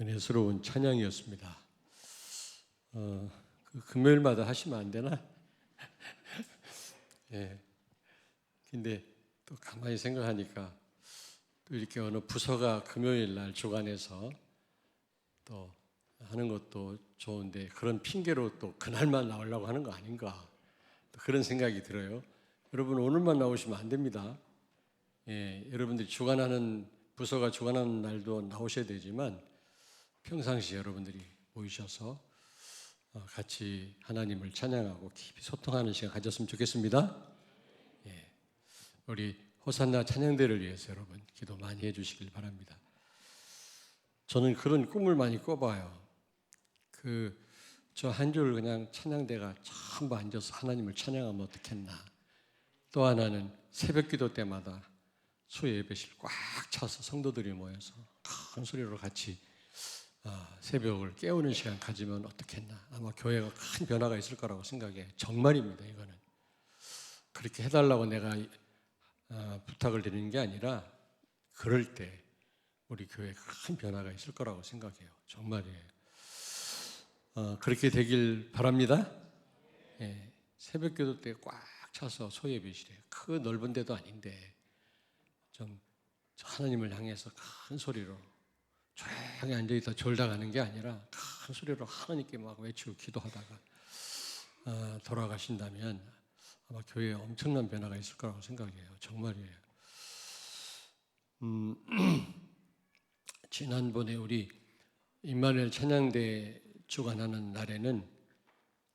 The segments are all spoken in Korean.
은혜스러운 찬양이었습니다. 금요일마다 하시면 안 되나? 예. 근데 또 가만히 생각하니까 또 이렇게 어느 부서가 금요일 날 주관해서 또 하는 것도 좋은데 그런 핑계로 또 그날만 나오려고 하는 거 아닌가? 또 그런 생각이 들어요. 여러분 오늘만 나오시면 안 됩니다. 예, 여러분들이 주관하는 부서가 주관하는 날도 나오셔야 되지만 평상시 여러분들이 모이셔서 같이 하나님을 찬양하고 깊이 소통하는 시간 가졌으면 좋겠습니다. 예, 우리 호산나 찬양대를 위해서 여러분 기도 많이 해주시길 바랍니다. 저는 그런 꿈을 많이 꿔봐요. 저 한 줄 그냥 찬양대가 전부 앉아서 하나님을 찬양하면 어떻겠나. 또 하나는 새벽 기도 때마다 수예배실 꽉 차서 성도들이 모여서 큰 소리로 같이 새벽을 깨우는 시간 가지면 어떻겠나. 아마 교회가 큰 변화가 있을 거라고 생각해요. 정말입니다. 이거는 그렇게 해달라고 내가 부탁을 드리는 게 아니라 그럴 때 우리 교회에 큰 변화가 있을 거라고 생각해요. 정말이에요. 그렇게 되길 바랍니다. 예, 새벽 기도 때 꽉 차서 소예배실에 그 넓은 데도 아닌데 좀 하나님을 향해서 큰 소리로 조용히 앉아있다 졸다 가는 게 아니라 큰 소리로 하나님께 막 외치고 기도하다가 돌아가신다면 아마 교회에 엄청난 변화가 있을 거라고 생각해요. 정말이에요. 지난번에 우리 임마누엘 찬양대 주관하는 날에는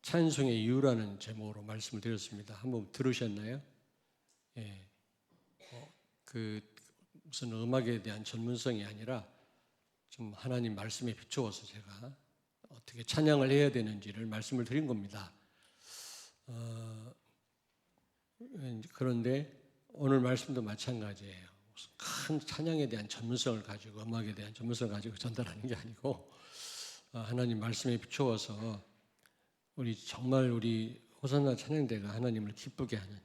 찬송의 이유라는 제목으로 말씀을 드렸습니다. 한번 들으셨나요? 예. 무슨 음악에 대한 전문성이 아니라 좀 하나님 말씀에 비추어서 제가 어떻게 찬양을 해야 되는지를 말씀을 드린 겁니다. 그런데 오늘 말씀도 마찬가지예요. 큰 찬양에 대한 전문성을 가지고 음악에 대한 전문성을 가지고 전달하는 게 아니고 하나님 말씀에 비추어서 정말 우리 호산나 찬양대가 하나님을 기쁘게 하는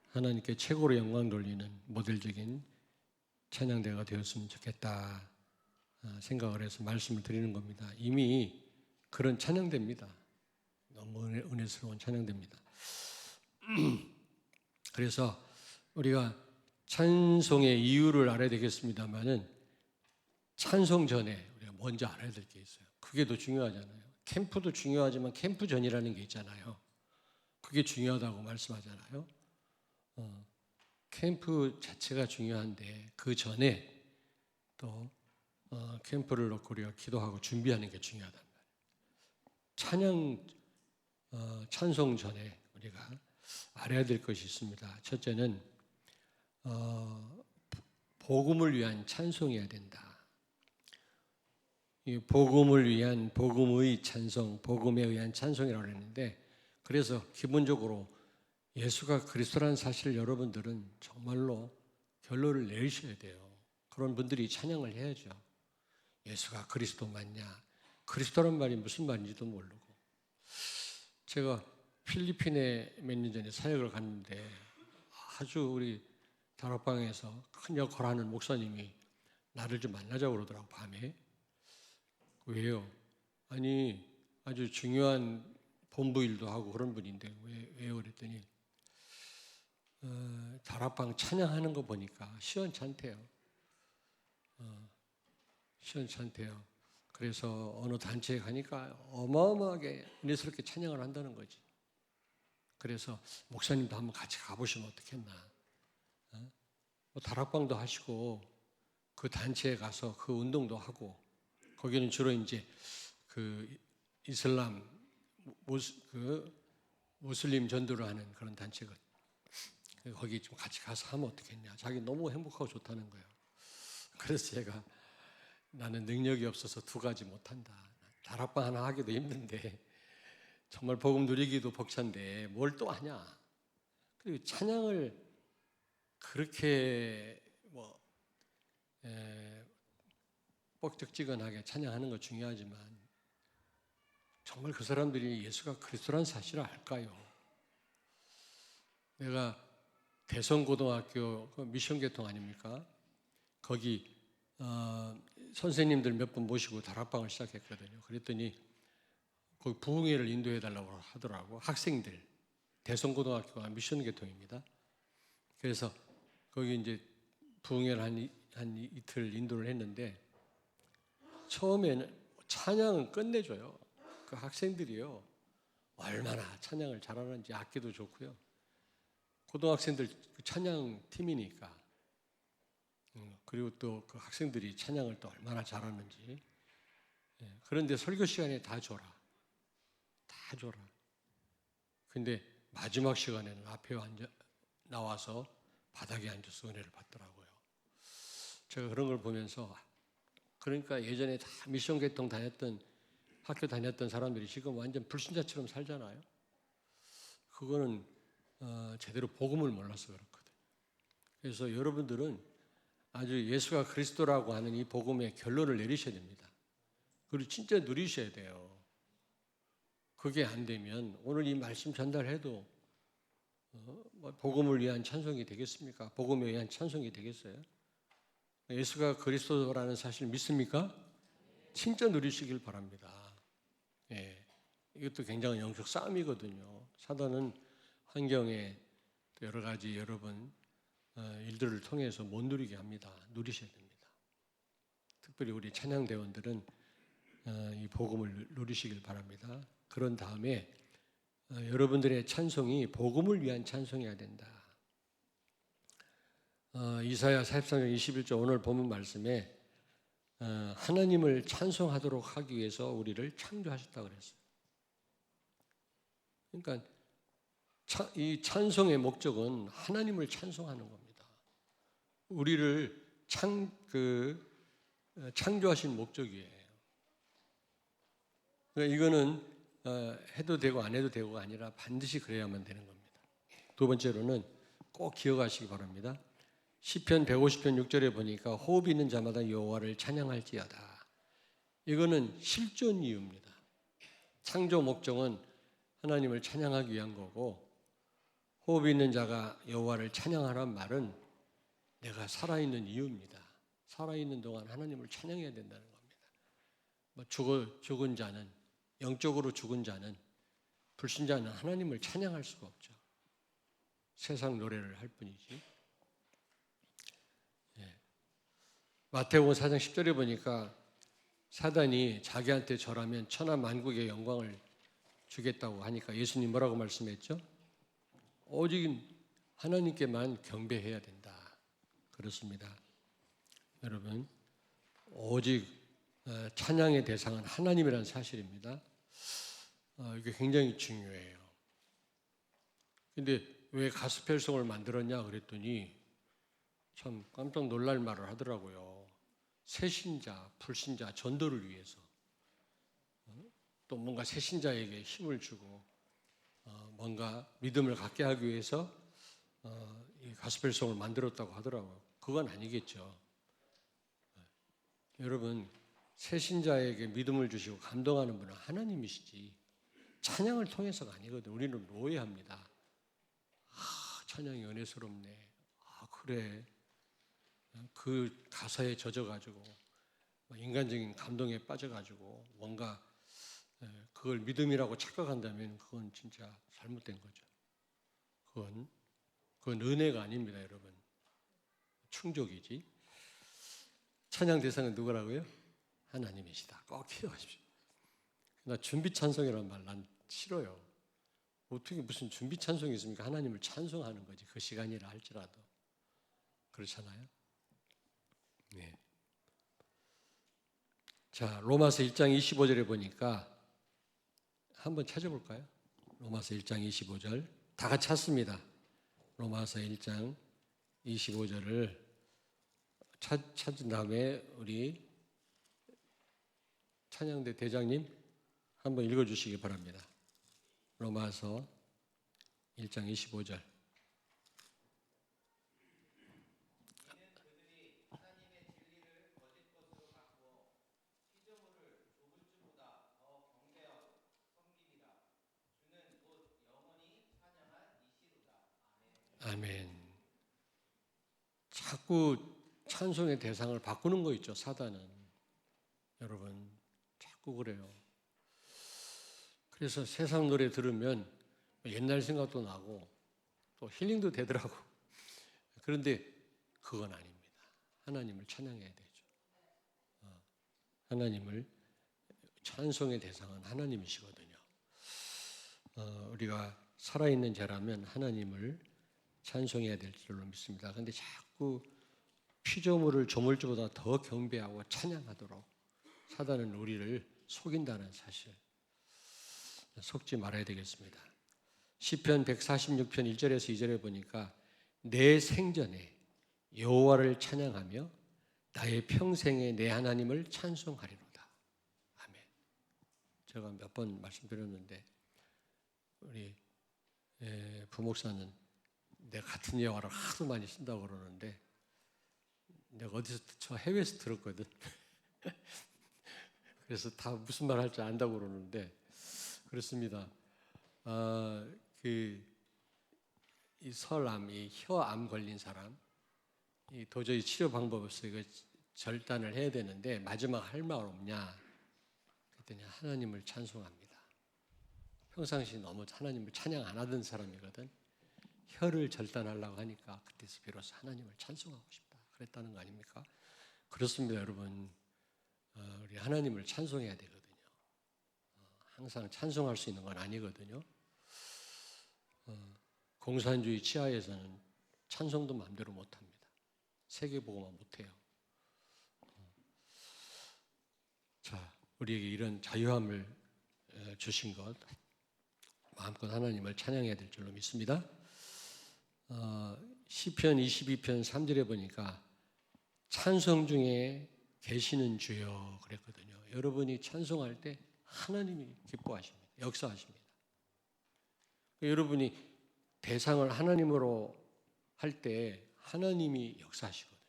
하나님께 최고로 영광 돌리는 모델적인 찬양대가 되었으면 좋겠다 생각을 해서 말씀을 드리는 겁니다. 이미 그런 찬양대입니다. 너무 은혜스러운 찬양대입니다. 그래서 우리가 찬송의 이유를 알아야 되겠습니다만은 찬송 전에 우리가 먼저 알아야 될 게 있어요. 그게 더 중요하잖아요. 캠프도 중요하지만 캠프 전이라는 게 있잖아요. 그게 중요하다고 말씀하잖아요. 캠프 자체가 중요한데 그 전에 또 캠프를 놓고 우리가 기도하고 준비하는 게 중요하단 말이에요. 찬송 전에 우리가 알아야 될 것이 있습니다. 첫째는 복음을 위한 찬송이어야 된다. 이 복음을 위한 복음의 찬송, 복음에 의한 찬송이라고 했는데 그래서 기본적으로 예수가 그리스도라는 사실을 여러분들은 정말로 결론을 내리셔야 돼요. 그런 분들이 찬양을 해야죠. 예수가 그리스도 맞냐? 그리스도란 말이 무슨 말인지도 모르고. 제가 필리핀에 몇 년 전에 사역을 갔는데 아주 우리 다락방에서 큰 역할을 하는 목사님이 나를 좀 만나자고 그러더라고, 밤에. 왜요? 아니, 아주 중요한 본부 일도 하고 그런 분인데 왜요? 그랬더니 다락방 찬양하는 거 보니까 시원찮대요. 시원찮대요. 그래서 어느 단체에 가니까 어마어마하게 은혜스럽게 찬양을 한다는 거지. 그래서 목사님도 한번 같이 가보시면 어떻겠나. 뭐 다락방도 하시고 그 단체에 가서 그 운동도 하고 거기는 주로 이제 그 이슬람 무슬림 전도를 하는 그런 단체거든. 거기 좀 같이 가서 하면 어떻겠냐. 자기 너무 행복하고 좋다는 거예요. 그래서 제가 나는 능력이 없어서 두 가지 못한다. 다락방 하나 하기도 힘든데 정말 복음 누리기도 벅찬데 뭘 또 하냐. 그리고 찬양을 그렇게 뻑적지근하게 찬양하는 거 중요하지만 정말 그 사람들이 예수가 그리스도라는 사실을 알까요? 내가 대성고등학교 미션계통 아닙니까? 거기 선생님들 몇 분 모시고 다락방을 시작했거든요. 그랬더니 거기 부흥회를 인도해 달라고 하더라고. 학생들, 대성고등학교가 미션 계통입니다. 그래서 거기 이제 부흥회를 한 이틀 인도를 했는데 처음에는 찬양은 끝내줘요. 그 학생들이요. 얼마나 찬양을 잘하는지 악기도 좋고요. 고등학생들 찬양 팀이니까 그리고 또 그 학생들이 찬양을 또 얼마나 잘하는지. 그런데 설교 시간에 다 줘라. 다 줘라. 근데 마지막 시간에는 앞에 나와서 바닥에 앉아서 은혜를 받더라고요. 제가 그런 걸 보면서 그러니까 예전에 다 미션 개통 다녔던 학교 다녔던 사람들이 지금 완전 불신자처럼 살잖아요. 그거는 제대로 복음을 몰라서 그렇거든요. 그래서 여러분들은 아주 예수가 그리스도라고 하는 이 복음의 결론을 내리셔야 됩니다. 그리고 진짜 누리셔야 돼요. 그게 안 되면 오늘 이 말씀 전달해도 복음을 위한 찬송이 되겠습니까? 복음에 의한 찬송이 되겠어요? 예수가 그리스도라는 사실 믿습니까? 진짜 누리시길 바랍니다. 예, 이것도 굉장히 영적 싸움이거든요. 사단은 환경에 여러 가지 여러분 일들을 통해서 못 누리게 합니다. 누리셔야 됩니다. 특별히 우리 찬양대원들은 이 복음을 누리시길 바랍니다. 그런 다음에 여러분들의 찬송이 복음을 위한 찬송이어야 된다. 이사야 43장 21절 오늘 본문 말씀에 하나님을 찬송하도록 하기 위해서 우리를 창조하셨다고 그랬어요. 그러니까 이 찬송의 목적은 하나님을 찬송하는 겁니다. 우리를 창조하신 목적이에요. 그러니까 이거는 해도 되고 안 해도 되고가 아니라 반드시 그래야만 되는 겁니다. 두 번째로는 꼭 기억하시기 바랍니다. 시편 150편 6절에 보니까 호흡 있는 자마다 여호와를 찬양할지어다. 이거는 실존 이유입니다. 창조 목적은 하나님을 찬양하기 위한 거고 호흡 있는 자가 여호와를 찬양하라는 말은 내가 살아있는 이유입니다. 살아있는 동안 하나님을 찬양해야 된다는 겁니다. 죽은 자는 영적으로 죽은 자는 불신자는 하나님을 찬양할 수가 없죠. 세상 노래를 할 뿐이지. 마태복음 4장 10절에 보니까 사단이 자기한테 절하면 천하 만국의 영광을 주겠다고 하니까 예수님 뭐라고 말씀했죠? 오직 하나님께만 경배해야 된다. 그렇습니다. 여러분, 오직 찬양의 대상은 하나님이라는 사실입니다. 이게 굉장히 중요해요. 근데 왜 가스펠송을 만들었냐 그랬더니 참 깜짝 놀랄 말을 하더라고요. 새신자, 불신자, 전도를 위해서 또 뭔가 새신자에게 힘을 주고 뭔가 믿음을 갖게 하기 위해서 이 가스펠송을 만들었다고 하더라고요. 그건 아니겠죠. 여러분, 새신자에게 믿음을 주시고 감동하는 분은 하나님이시지 찬양을 통해서가 아니거든요. 우리는 오해합니다. 찬양이 은혜스럽네. 그래. 그 가사에 젖어가지고 인간적인 감동에 빠져가지고 뭔가 그걸 믿음이라고 착각한다면 그건 진짜 잘못된 거죠. 그건 은혜가 아닙니다, 여러분. 충족이지. 찬양 대상은 누구라고요? 하나님이시다. 꼭 기억하십시오. 나 준비 찬송이라는 말 난 싫어요. 어떻게 무슨 준비 찬송이 있습니까? 하나님을 찬송하는 거지. 그 시간이라 할지라도. 그렇잖아요. 네. 자, 로마서 1장 25절에 보니까 한번 찾아볼까요? 로마서 1장 25절 다 같이 찾습니다. 로마서 1장 25절을 찾은 다음에 우리 찬양대 대장님 한번 읽어주시기 바랍니다. 로마서 1장 25절 아멘. 자꾸 찬송의 대상을 바꾸는 거 있죠, 사단은. 여러분 자꾸 그래요. 그래서 세상 노래 들으면 옛날 생각도 나고 또 힐링도 되더라고. 그런데 그건 아닙니다. 하나님을 찬양해야 되죠. 하나님을 찬송의 대상은 하나님이시거든요. 우리가 살아있는 자라면 하나님을 찬송해야 될 줄로 믿습니다. 그런데 자꾸 피조물을 조물주보다 더 경배하고 찬양하도록 사단은 우리를 속인다는 사실 속지 말아야 되겠습니다. 시편 146편 1절에서 2절에 보니까 내 생전에 여호와를 찬양하며 나의 평생에 내 하나님을 찬송하리로다. 아멘. 제가 몇 번 말씀드렸는데 우리 부목사는 내가 같은 예화를 하도 많이 쓴다고 그러는데 내가 어디서 저 해외에서 들었거든. 그래서 다 무슨 말 할 줄 안다고 그러는데 그렇습니다. 이 설암, 이 혀암 걸린 사람, 이 도저히 치료 방법 없어 이거 절단을 해야 되는데 마지막 할 말 없냐? 그랬더니 하나님을 찬송합니다. 평상시 너무 하나님을 찬양 안 하던 사람이거든. 혀를 절단하려고 하니까 그때서 비로소 하나님을 찬송하고 싶다. 그랬다는 거 아닙니까? 그렇습니다, 여러분. 우리 하나님을 찬송해야 되거든요. 항상 찬송할 수 있는 건 아니거든요. 공산주의 치하에서는 찬송도 마음대로 못합니다. 세계보고만 못해요. 자, 우리에게 이런 자유함을 주신 것 마음껏 하나님을 찬양해야 될 줄로 믿습니다. 시편 22편 3절에 보니까 찬송 중에 계시는 주여 그랬거든요. 여러분이 찬송할 때 하나님이 기뻐하십니다. 역사하십니다. 여러분이 대상을 하나님으로 할 때 하나님이 역사하시거든요.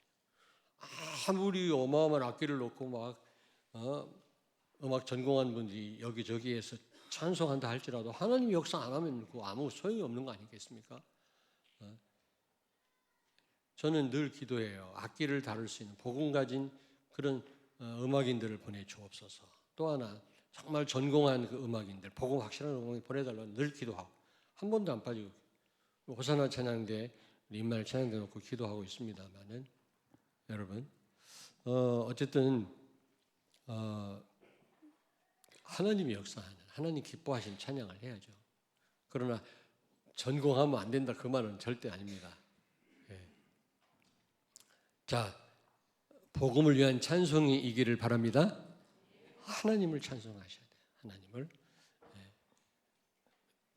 아무리 어마어마한 악기를 놓고 막 음악 전공한 분들이 여기저기에서 찬송한다 할지라도 하나님이 역사 안 하면 그 아무 소용이 없는 거 아니겠습니까? 저는 늘 기도해요. 악기를 다룰 수 있는 복음 가진 그런 음악인들을 보내주옵소서. 또 하나 정말 전공한 그 음악인들, 복음 확실한 음악인 보내달라고 늘 기도하고 한 번도 안 빠지고 호사나 찬양대, 임마엘 찬양대 놓고 기도하고 있습니다만은 여러분 어쨌든 하나님이 역사하는 하나님 기뻐하시는 찬양을 해야죠. 그러나 전공하면 안 된다 그 말은 절대 아닙니다. 자, 복음을 위한 찬송이 이기를 바랍니다. 하나님을 찬송하셔야 돼요. 하나님을.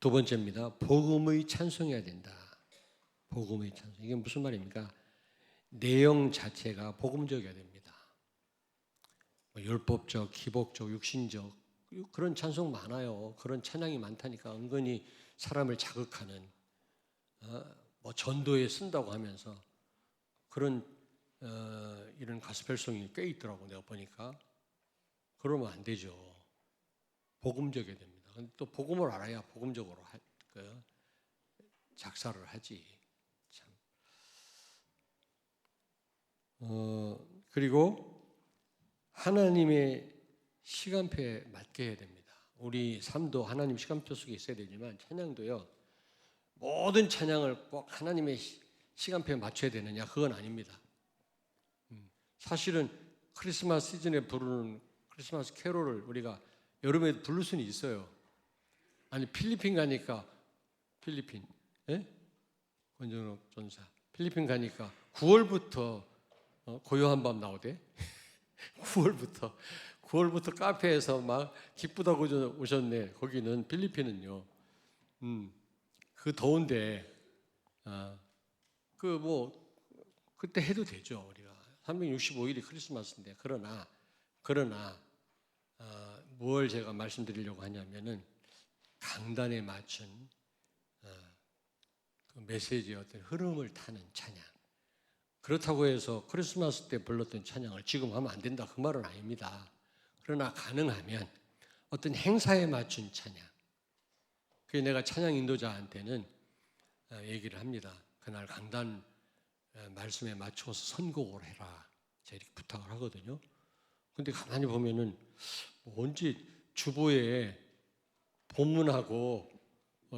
두 번째입니다. 복음의 찬송해야 된다. 복음의 찬송. 이게 무슨 말입니까? 내용 자체가 복음적이어야 됩니다. 율법적, 기복적, 육신적 그런 찬송 많아요. 그런 찬양이 많다니까 은근히 사람을 자극하는 뭐 전도에 쓴다고 하면서 그런 이런 가스펠송이 꽤 있더라고 내가 보니까. 그러면 안 되죠. 복음적이어야 됩니다. 근데 또 복음을 알아야 복음적으로 작사를 하지. 참. 그리고 하나님의 시간표에 맞게 해야 됩니다. 우리 삶도 하나님 시간표 속에 있어야 되지만 찬양도요. 모든 찬양을 꼭 하나님의 시간표에 맞춰야 되느냐? 그건 아닙니다. 사실은 크리스마스 시즌에 부르는 크리스마스 캐롤을 우리가 여름에 부를 수는 있어요. 아니 필리핀 가니까 필리핀, 권정욱 전사 필리핀 가니까 9월부터 고요한 밤 나오대. 9월부터 카페에서 막 기쁘다고 오셨네. 거기는 필리핀은요. 그 더운데 그때 해도 되죠. 우리가 365일이 크리스마스인데 그러나 뭘 제가 말씀드리려고 하냐면은 강단에 맞춘 그 메시지의 어떤 흐름을 타는 찬양. 그렇다고 해서 크리스마스 때 불렀던 찬양을 지금 하면 안 된다 그 말은 아닙니다. 그러나 가능하면 어떤 행사에 맞춘 찬양. 그게 내가 찬양 인도자한테는 얘기를 합니다. 그날 강단 말씀에 맞춰서 선곡을 해라. 제가 이렇게 부탁을 하거든요. 근데 가만히 보면은 언제 주보에 본문하고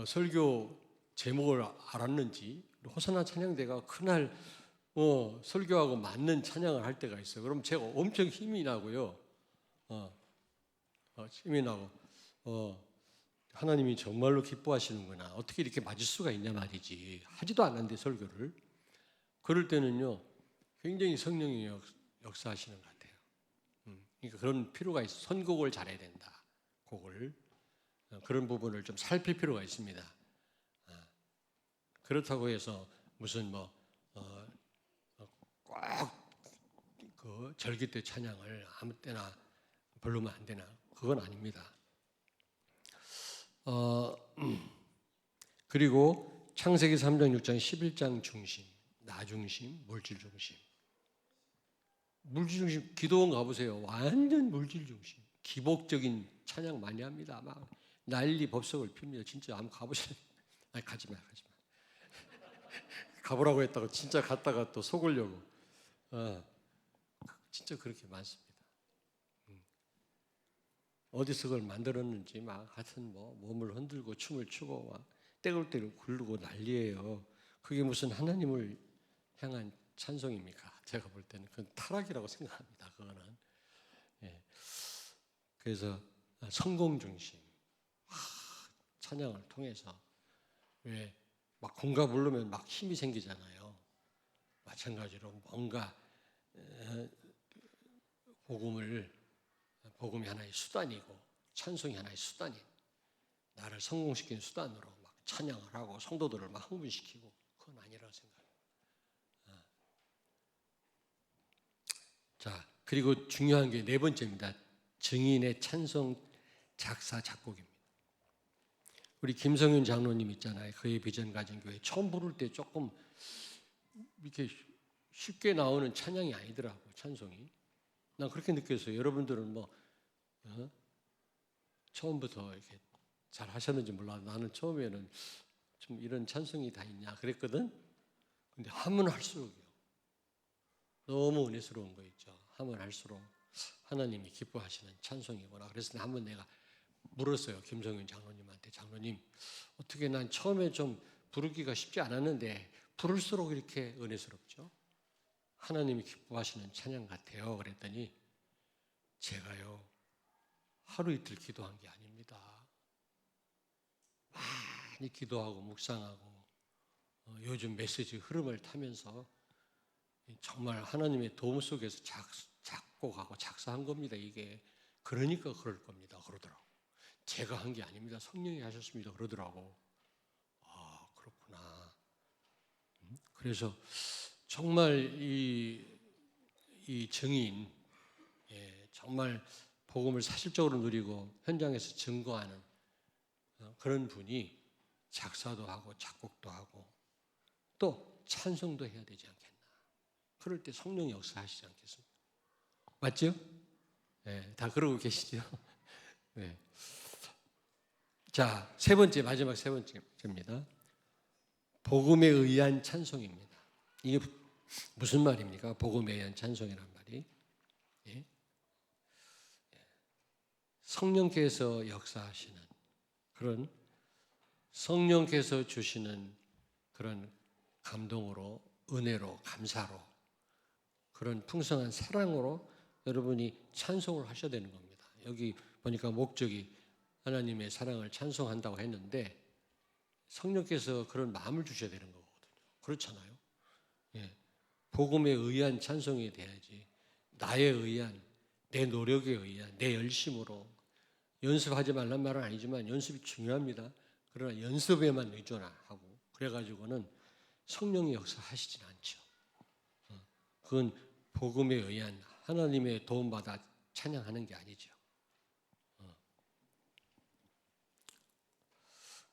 설교 제목을 알았는지 호산나 찬양대가 그날 설교하고 맞는 찬양을 할 때가 있어요. 그럼 제가 엄청 힘이 나고요. 힘이 나고 하나님이 정말로 기뻐하시는구나. 어떻게 이렇게 맞을 수가 있냐 말이지. 하지도 않았는데 설교를. 그럴 때는요. 굉장히 성령이 역사하시는 것 같아요. 그러니까 그런 필요가 있어. 선곡을 잘해야 된다. 곡을. 그런 부분을 좀 살필 필요가 있습니다. 그렇다고 해서 무슨 그 절기 때 찬양을 아무 때나 부르면 안 되나? 그건 아닙니다. 그리고 창세기 3장, 6장, 11장 중심, 나 중심, 물질 중심. 물질 중심, 기도원 가보세요. 완전 물질 중심. 기복적인 찬양 많이 합니다. 막 난리 법석을 핍니다. 진짜 한번 가보시면. 아니, 가지 마. 가보라고 했다가 진짜 갔다가 또 속으려고. 진짜 그렇게 많습니다. 어디서 그걸 만들었는지 막 하여튼 몸을 흔들고 춤을 추고 막 떼굴떼굴 굴르고 난리예요. 그게 무슨 하나님을 향한 찬송입니까? 제가 볼 때는 그건 타락이라고 생각합니다. 그거는. 그래서 성공 중심 찬양을 통해서 왜 막 공가 부르면 막 힘이 생기잖아요. 마찬가지로 뭔가 복음이 하나의 수단이고 찬송이 하나의 수단이 나를 성공시키는 수단으로 막 찬양을 하고 성도들을 막 흥분시키고 그건 아니라고 생각합니다. 자, 그리고 중요한 게 네 번째입니다. 증인의 찬송 작사 작곡입니다. 우리 김성윤 장로님 있잖아요. 그의 비전 가진 교회 처음 부를 때 조금 이렇게 쉽게 나오는 찬양이 아니더라고 찬송이. 난 그렇게 느꼈어요. 여러분들은 처음부터 이렇게 잘 하셨는지 몰라. 나는 처음에는 좀 이런 찬송이 다 있냐 그랬거든. 근데 하면 할수록요. 너무 은혜스러운 거 있죠. 하면 할수록 하나님이 기뻐하시는 찬송이구나. 그래서 한번 내가 물었어요. 김성윤 장로님한테. 장로님, 어떻게 난 처음에 좀 부르기가 쉽지 않았는데 부를수록 이렇게 은혜스럽죠? 하나님이 기뻐하시는 찬양 같아요. 그랬더니 제가요 하루 이틀 기도한 게 아닙니다. 많이 기도하고 묵상하고 요즘 메시지 흐름을 타면서 정말 하나님의 도움 속에서 작곡하고 작사한 겁니다. 이게 그러니까 그럴 겁니다. 그러더라고. 제가 한 게 아닙니다. 성령이 하셨습니다. 그러더라고. 아, 그렇구나. 그래서 정말 이 증인, 정말 복음을 사실적으로 누리고 현장에서 증거하는 그런 분이 작사도 하고 작곡도 하고 또 찬송도 해야 되지 않겠나. 그럴 때 성령이 역사하시지 않겠습니까? 맞죠? 네, 다 그러고 계시죠? 네. 자, 마지막 세 번째입니다. 복음에 의한 찬송입니다. 이게 무슨 말입니까? 복음에 의한 찬송이란 말이. 성령께서 역사하시는 그런 성령께서 주시는 그런 감동으로, 은혜로, 감사로, 그런 풍성한 사랑으로 여러분이 찬송을 하셔야 되는 겁니다. 여기 보니까 목적이 하나님의 사랑을 찬송한다고 했는데 성령께서 그런 마음을 주셔야 되는 거거든요. 그렇잖아요. 복음에 의한 찬송이 돼야지. 나에 의한, 내 노력에 의한, 내 열심으로. 연습하지 말란 말은 아니지만 연습이 중요합니다. 그러나 연습에만 의존하고 그래가지고는 성령의 역사하시진 않죠. 그건 복음에 의한 하나님의 도움받아 찬양하는 게 아니죠.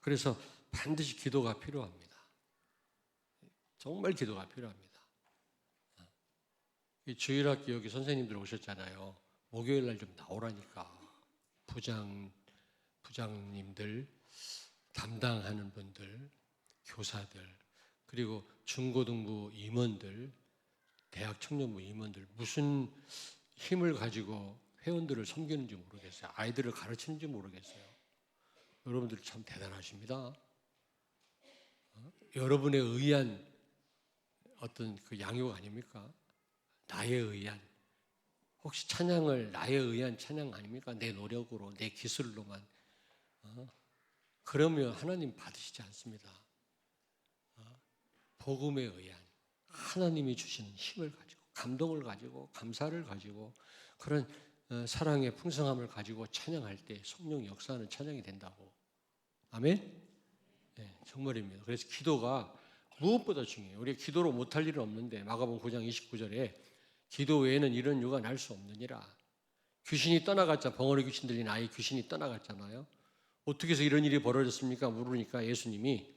그래서 반드시 기도가 필요합니다. 정말 기도가 필요합니다. 주일학교 여기 선생님들 오셨잖아요. 목요일 날 좀 나오라니까. 부장님들, 담당하는 분들, 교사들, 그리고 중고등부 임원들, 대학 청년부 임원들, 무슨 힘을 가지고 회원들을 섬기는지 모르겠어요. 아이들을 가르치는지 모르겠어요. 여러분들 참 대단하십니다. 여러분에 의한 어떤 그 양육 아닙니까? 나에 의한. 혹시 찬양을 나에 의한 찬양 아닙니까? 내 노력으로, 내 기술로만. 그러면 하나님 받으시지 않습니다. 복음에 의한 하나님이 주시는 힘을 가지고, 감동을 가지고, 감사를 가지고, 그런 사랑의 풍성함을 가지고 찬양할 때 성령이 역사하는 찬양이 된다고. 아멘? 네, 정말입니다. 그래서 기도가 무엇보다 중요해요. 우리가 기도로 못할 일은 없는데 마가복음 9장 29절에 기도 외에는 이런 유가 날 수 없느니라. 귀신이 떠나갔잖아. 벙어리 귀신 들린 아이 귀신이 떠나갔잖아요. 어떻게 해서 이런 일이 벌어졌습니까? 물으니까 예수님이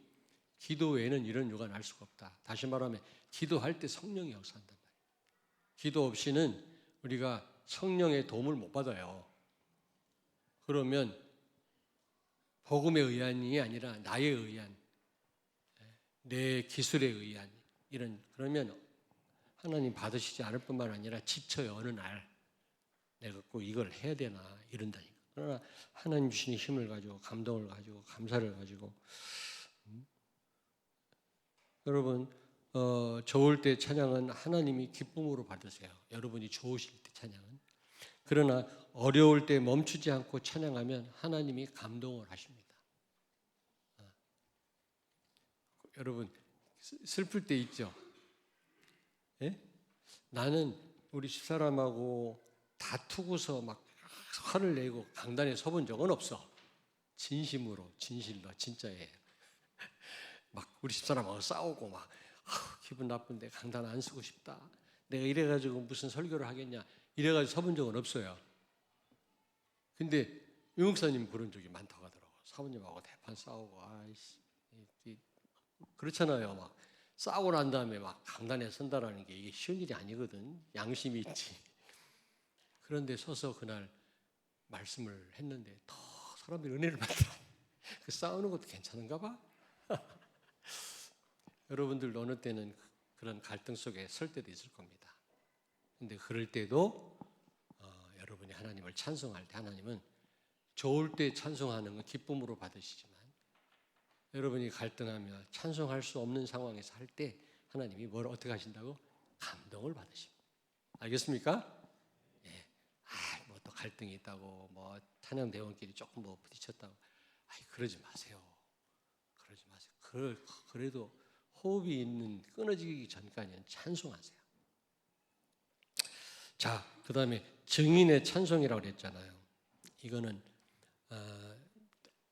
기도 외에는 이런 유가 날 수가 없다. 다시 말하면 기도할 때 성령이 역사한단 말이에요. 기도 없이는 우리가 성령의 도움을 못 받아요. 그러면 복음에 의한이 아니라 나에 의한, 내 기술에 의한 이런, 그러면 하나님 받으시지 않을 뿐만 아니라 지쳐요. 어느 날 내가 꼭 이걸 해야 되나 이런다니까. 그러나 하나님 주시는 힘을 가지고, 감동을 가지고, 감사를 가지고. 여러분, 좋을 때 찬양은 하나님이 기쁨으로 받으세요. 여러분이 좋으실 때 찬양은. 그러나 어려울 때 멈추지 않고 찬양하면 하나님이 감동을 하십니다. 여러분, 슬플 때 있죠? 예? 나는 우리 집사람하고 다투고서 막 화를 내고 강단에 서본 적은 없어. 진심으로, 진실로, 진짜예요. 막 우리 집사람하고 싸우고 막 기분 나쁜데 강단 안 쓰고 싶다. 내가 이래가지고 무슨 설교를 하겠냐. 이래가지고 서본 적은 없어요. 근데 유 목사님 그런 적이 많다고 하더라고요. 사모님하고 대판 싸우고, 아이씨. 그렇잖아요. 막 싸우고 난 다음에 막 강단에 선다라는 게 이게 쉬운 일이 아니거든. 양심이 있지. 그런데 서서 그날 말씀을 했는데 더 사람들이 은혜를 받더라. 그 싸우는 것도 괜찮은가 봐. 여러분들 어느 때는 그런 갈등 속에 설 때도 있을 겁니다. 근데 그럴 때도 여러분이 하나님을 찬송할 때 하나님은 좋을 때 찬송하는 건 기쁨으로 받으시지만 여러분이 갈등하며 찬송할 수 없는 상황에서 할 때 하나님이 뭘 어떻게 하신다고? 감동을 받으십니다. 알겠습니까? 예. 뭐 또 갈등이 있다고 뭐 찬양 대원끼리 조금 뭐 부딪혔다고 그러지 마세요. 그러지 마세요. 그래도 호흡이 있는 끊어지기 전까지는 찬송하세요. 자, 그 다음에 증인의 찬송이라고 그랬잖아요. 이거는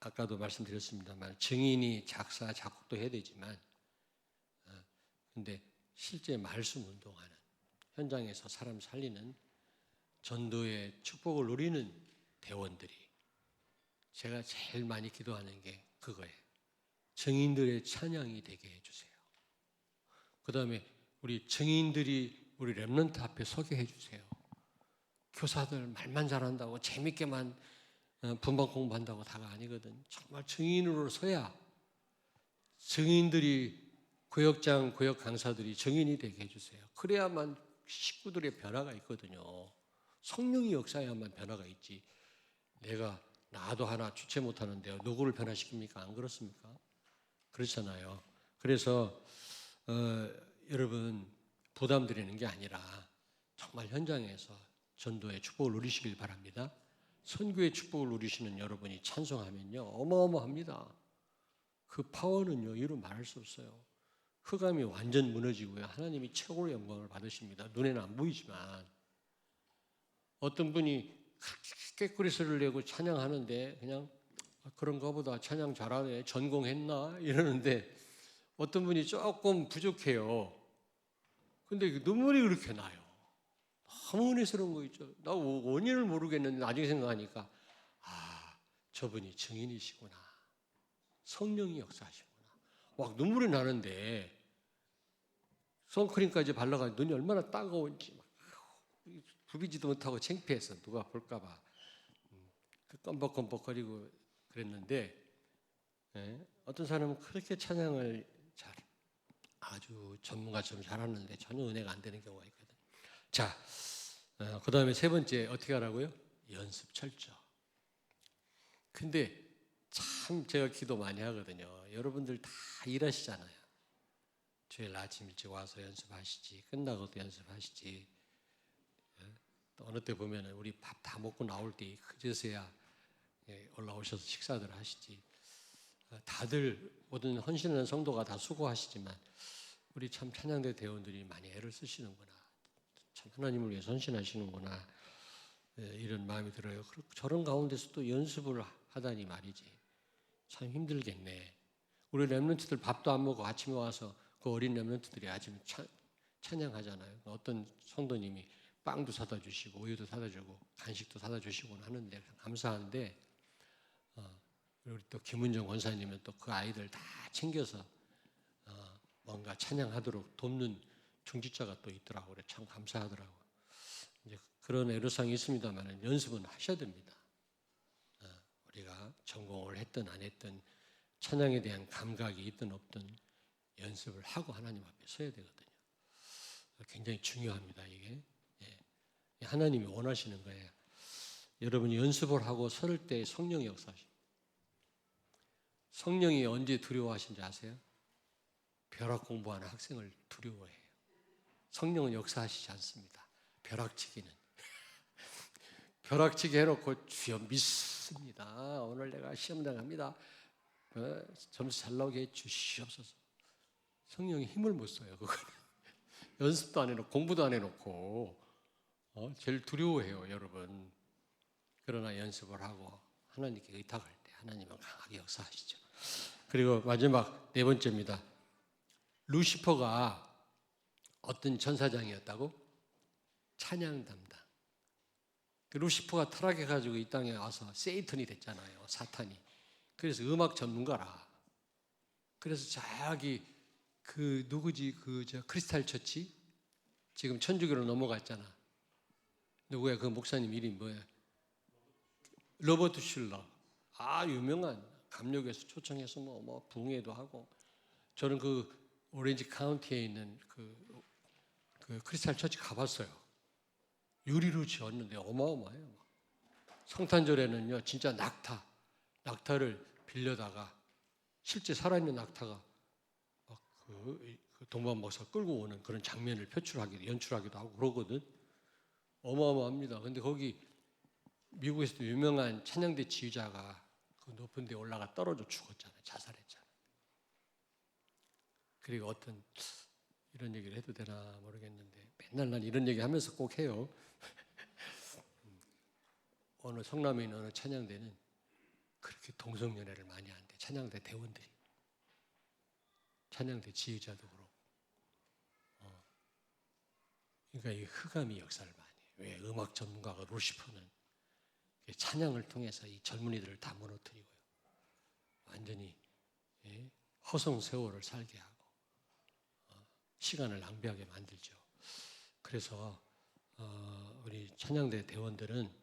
아까도 말씀드렸습니다만 증인이 작사, 작곡도 해야 되지만 근데 실제 말씀 운동하는 현장에서 사람 살리는 전도의 축복을 누리는 대원들이 제가 제일 많이 기도하는 게 그거예요. 증인들의 찬양이 되게 해주세요. 그 다음에 우리 증인들이 우리 렘넌트 앞에 서게 해주세요. 교사들 말만 잘한다고 재밌게만 분반 공부한다고 다가 아니거든. 정말 증인으로 서야 증인들이 구역장, 구역 강사들이 증인이 되게 해주세요. 그래야만 식구들의 변화가 있거든요. 성령이 역사해야만 변화가 있지. 나도 하나 주체 못하는데요. 누구를 변화시킵니까? 안 그렇습니까? 그렇잖아요. 그래서 여러분 부담드리는 게 아니라 정말 현장에서 전도의 축복을 누리시길 바랍니다. 선교의 축복을 누리시는 여러분이 찬송하면요 어마어마합니다. 그 파워는요 이루 말할 수 없어요. 흑암이 완전 무너지고요 하나님이 최고의 영광을 받으십니다. 눈에는 안 보이지만 어떤 분이 꾀꼬리 소리를 내고 찬양하는데 그냥 그런가 보다 찬양 잘하네 전공했나 이러는데 어떤 분이 조금 부족해요. 근데 눈물이 그렇게 나요. 너무 은혜스러운 거 있죠. 나 원인을 모르겠는데 나중에 생각하니까 저분이 증인이시구나. 성령이 역사하시구나. 막 눈물이 나는데 선크림까지 발라가지고 눈이 얼마나 따가운지 막 부비지도 못하고 창피해서 누가 볼까 봐 껌벅껌벅거리고 그랬는데 어떤 사람은 그렇게 찬양을 아주 전문가처럼 잘하는데 전혀 은혜가 안 되는 경우가 있거든. 자, 그 다음에 세 번째 어떻게 하라고요? 연습 철저. 근데 참 제가 기도 많이 하거든요. 여러분들 다 일하시잖아요. 주일 아침 일찍 와서 연습하시지, 끝나고도 연습하시지. 또 어느 때 보면 우리 밥 다 먹고 나올 때 그제서야 올라오셔서 식사들 하시지. 다들 모든 헌신하는 성도가 다 수고하시지만 우리 참 찬양대 대원들이 많이 애를 쓰시는구나. 참 하나님을 위해 헌신하시는구나. 이런 마음이 들어요. 저런 가운데서 또 연습을 하다니 말이지. 참 힘들겠네. 우리 렘넌트들 밥도 안 먹고 아침에 와서 그 어린 렘넌트들이 아침 찬양하잖아요. 어떤 성도님이 빵도 사다 주시고 우유도 사다 주고 간식도 사다 주시고는 하는데 감사한데, 우리 또 김은정 원사님은 또 그 아이들 다 챙겨서 뭔가 찬양하도록 돕는 중직자가 또 있더라고요. 참 감사하더라고요. 이제 그런 애로사항이 있습니다만 연습은 하셔야 됩니다. 우리가 전공을 했든 안 했든 찬양에 대한 감각이 있든 없든 연습을 하고 하나님 앞에 서야 되거든요. 굉장히 중요합니다. 이게 하나님이 원하시는 거예요. 여러분이 연습을 하고 설 때 성령이 역사하십니다. 성령이 언제 두려워하신지 아세요? 벼락 공부하는 학생을 두려워해요. 성령은 역사하시지 않습니다. 벼락치기는. 벼락치기 해놓고 주여 믿습니다. 오늘 내가 시험 당합니다. 점수 잘 나오게 해 주시옵소서. 성령이 힘을 못 써요. 그거는. 연습도 안 해놓고 공부도 안 해놓고 제일 두려워해요, 여러분. 그러나 연습을 하고 하나님께 의탁할 때 하나님은 강하게 역사하시죠. 그리고 마지막 네 번째입니다. 루시퍼가 어떤 천사장이었다고? 찬양 담당. 루시퍼가 타락해가지고 이 땅에 와서 세이턴이 됐잖아요, 사탄이. 그래서 음악 전문가라. 그래서 자기 누구지 크리스탈 처치 지금 천주교로 넘어갔잖아. 누구야 그 목사님 이름이 뭐야? 로버트 슐러. 유명한 감력에서 초청해서 뭐 붕해도 하고. 저는 그 오렌지 카운티에 있는 그 크리스탈 처치 가봤어요. 유리로 지었는데 어마어마해요. 성탄절에는요 진짜 낙타를 빌려다가 실제 살아있는 낙타가 그 동반 목사 끌고 오는 그런 장면을 연출하기도 하고 그러거든. 어마어마합니다. 근데 거기 미국에서도 유명한 찬양대 지휘자가 그 높은 데 올라가 떨어져 죽었잖아요. 자살했잖아요. 그리고 어떤 이런 얘기를 해도 되나 모르겠는데 맨날 난 이런 얘기 하면서 꼭 해요. 어느 성남에 있는 어느 찬양대는 그렇게 동성연애를 많이 하는데 찬양대 대원들이 찬양대 지휘자도 그렇고 그러니까 이 흑암이 역사를 많이 해요. 왜 음악 전문가가 루시퍼는 찬양을 통해서 이 젊은이들을 다 무너뜨리고요. 완전히 허송세월을 살게 하고 시간을 낭비하게 만들죠. 그래서 우리 찬양대 대원들은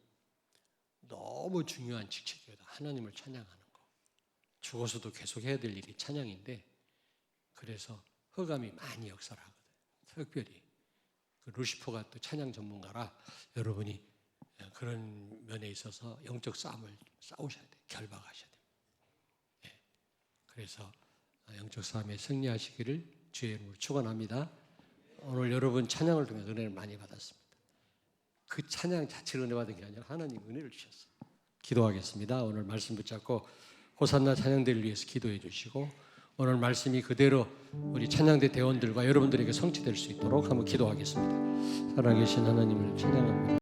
너무 중요한 직책이거든. 하나님을 찬양하는 거. 죽어서도 계속 해야 될 일이 찬양인데 그래서 흑암이 많이 역사를 하거든. 특별히 그 루시퍼가 또 찬양 전문가라 여러분이 그런 면에 있어서 영적 싸움을 싸우셔야 돼요. 결박하셔야 돼요. 그래서 영적 싸움에 승리하시기를 주의 이름으로 축원합니다. 오늘 여러분 찬양을 통해 은혜를 많이 받았습니다. 그 찬양 자체를 은혜 받은 게 아니라 하나님 은혜를 주셨어요. 기도하겠습니다. 오늘 말씀 붙잡고 호산나 찬양대를 위해서 기도해 주시고 오늘 말씀이 그대로 우리 찬양대 대원들과 여러분들에게 성취될 수 있도록 한번 기도하겠습니다. 살아계신 하나님을 찬양합니다.